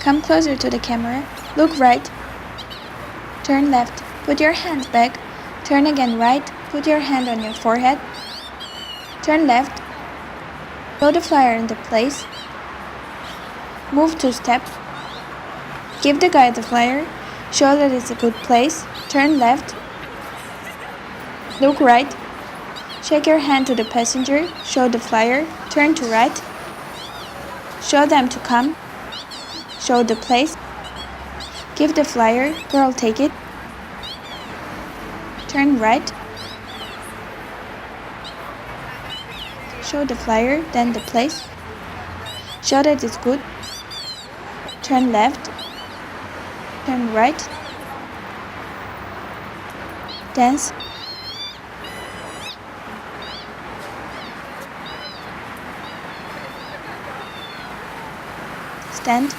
Come closer to the camera. Look right. Turn left. Put your hand back. Turn again right. Put your hand on your forehead. Turn left. Show the flyer in the place. Move 2 steps. Give the guy the flyer. Show that it's a good place. Turn left. Look right. Shake your hand to the passenger. Show the flyer. Turn to right. Show them to come. Show the place. Give the flyer. Girl, take it. Turn right. Show the flyer, then the place. Show that it's good. Turn left. Turn right. Dance. Stand.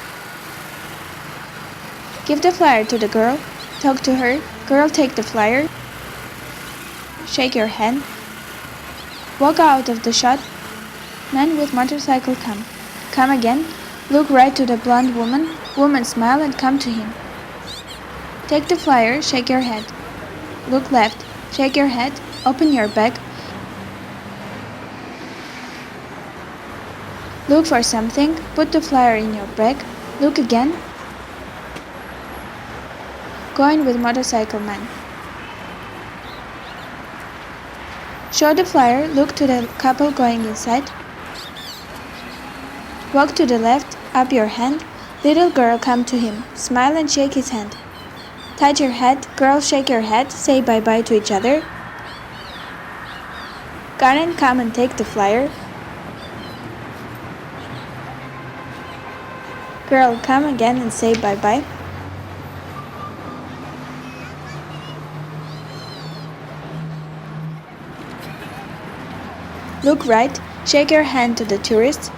Give the flyer to the girl. Talk to her. Girl, take the flyer. Shake your hand. Walk out of the shot. Man with motorcycle come. Come again. Look right to the blonde woman. Woman smile and come to him. Take the flyer. Shake your head. Look left. Shake your head. Open your bag. Look for something. Put the flyer in your bag. Look again. Going with motorcycle man. Show the flyer. Look to the couple going inside. Walk to the left. Up your hand. Little girl come to him. Smile and shake his hand. Touch your head. Girl, shake your head. Say bye-bye to each other. Karen, come and take the flyer. Girl, come again and say bye-bye. Look right. Shake your hand to the tourist.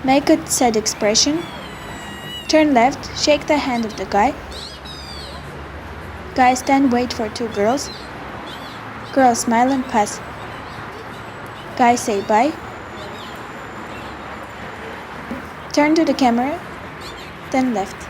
Make a sad expression. Turn left. Shake the hand of the guy. Guy, stand, wait for 2 girls. Girl, smile and pass. Guy, say bye. Turn to the camera, then left.